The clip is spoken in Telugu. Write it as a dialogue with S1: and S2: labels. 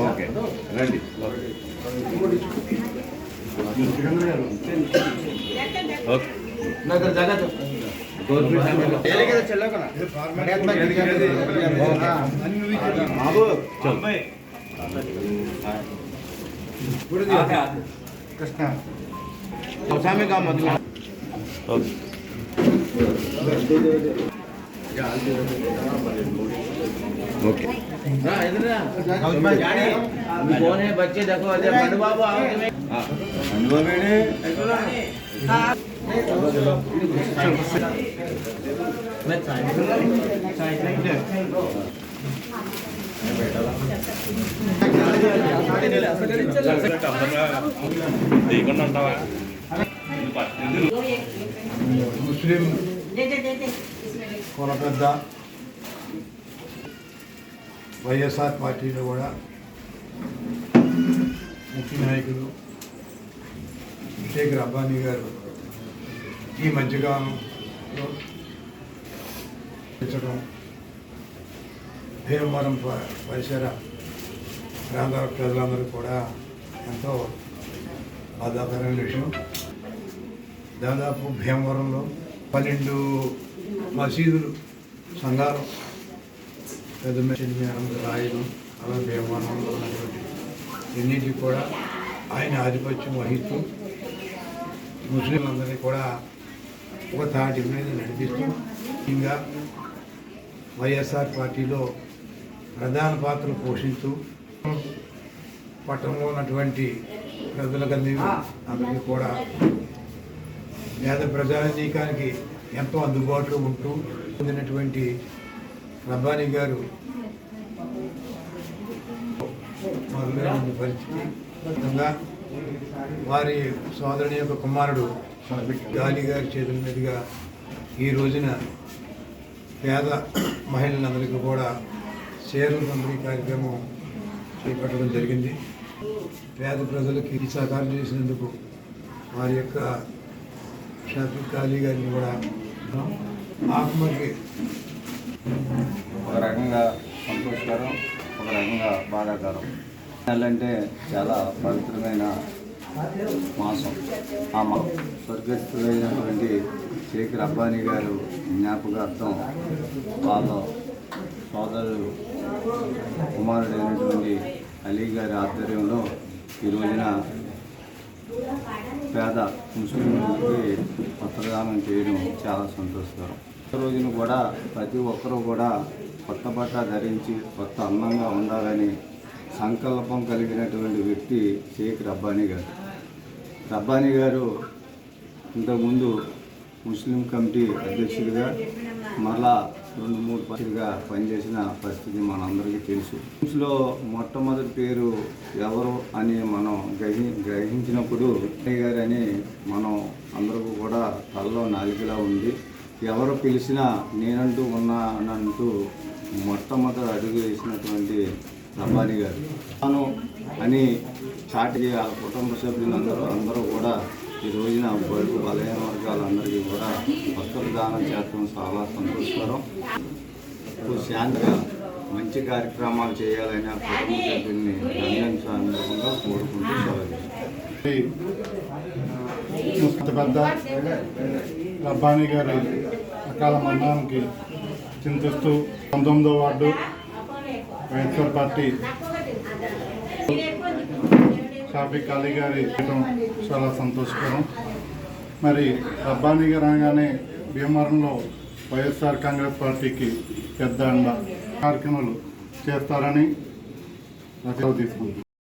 S1: ఓకే రండి.
S2: कृष्णा
S1: का मतलब ओके कौन है बच्चे देखो बंडू बाबू
S2: ముస్లిం కొలపెద్ద వైఎస్ఆర్ పార్టీలో కూడా ముఖ్య నాయకులు షేక్ రబ్బానీ గారు ఈ మధ్యకాలంలో భీమవరం పరిసర ప్రాంతాల ప్రజలందరూ కూడా ఎంతో బాధాకరమైన విషయం. దాదాపు భీమవరంలో 12 మసీదులు సంఘాలు పెద్ద రాయడం అలా భీమవరంలో ఉన్నటువంటి ఎన్నిటికి కూడా ఆయన ఆధిపత్యం వహిస్తూ ముస్లింలందరినీ కూడా ఒక తాటి మీద నడిపిస్తూ ఇంకా వైఎస్ఆర్ పార్టీలో ప్రధాన పాత్ర పోషిస్తూ పట్టణంలో ఉన్నటువంటి ప్రజలందరికీ కూడా పేద ప్రజానీకానికి ఎంతో అందుబాటులో ఉంటూ పొందినటువంటి రబ్బానీ గారు మొదలైన పరిస్థితి విధంగా వారి సోదరుని యొక్క కుమారుడు గాలి గారి చేతుల మీదుగా ఈ రోజున పేద మహిళలందరికీ కూడా చీరల పంపిణీ కార్యక్రమం చేపట్టడం జరిగింది. పేద ప్రజలకి సహకారం చేసినందుకు వారి యొక్క షఫీక్ గాలి గారిని కూడా ఆత్మకి
S3: ఒక రకంగా సంతోషకరం, ఒక రకంగా బాధాకరం. అంటే చాలా పవిత్రమైన మాసం. ఆ స్వర్గస్థులైనటువంటి షేక్ రబ్బానీ గారు జ్ఞాపకార్థం వాళ్ళ సోదరుడు కుమారుడైనటువంటి అలీ గారి ఆధ్వర్యంలో ఈ రోజున పేద ముస్లింలకి వస్త్రదానం చేయడం చాలా సంతోషకరం. ఈ రోజున కూడా ప్రతి ఒక్కరూ కూడా కొత్త బట్ట ధరించి కొత్త అందంగా ఉండాలని సంకల్పం కలిగినటువంటి వ్యక్తి షేక్ రబ్బానీ గారు. రబ్బానీ గారు ఇంతకుముందు ముస్లిం కమిటీ అధ్యక్షుడిగా మరలా 2-3 పక్షులుగా పనిచేసిన పరిస్థితి మనందరికీ తెలుసు. ఇంట్లో మొట్టమొదటి పేరు ఎవరు అని మనం గ్రహించినప్పుడు గారు అని మనం అందరూ కూడా తలలో నాలుగులా ఉంది. ఎవరు పిలిచినా నేనంటూ ఉన్నానంటూ మొట్టమొదటి అడుగు వేసినటువంటి రబ్బానీ గారు తాను అని చాటి వాళ్ళ కుటుంబ సభ్యులందరూ కూడా ఈ రోజున బడుగు బలహీన వర్గాలందరికీ కూడా వస్తువులు దానం చేయడం చాలా సంతోషకరం. శాంతిగా మంచి కార్యక్రమాలు చేయాలని ఆ కుటుంబ సభ్యుల్ని సందర్భంగా కోరుకుంటూ సెలవు.
S4: పెద్ద రబ్బానీ గారి అకాల మరణానికి చింతిస్తూ 19వ వార్డు వైఎస్ఆర్ పార్టీ షాఫిక్ అలీ గారి చేయడం చాలా సంతోషకరం. మరి రబ్బానీ గారు అనగానే భీమవరంలో వైఎస్ఆర్ కాంగ్రెస్ పార్టీకి పెద్ద అండ కార్యక్రమాలు చేస్తారని తీసుకుంటున్నాను.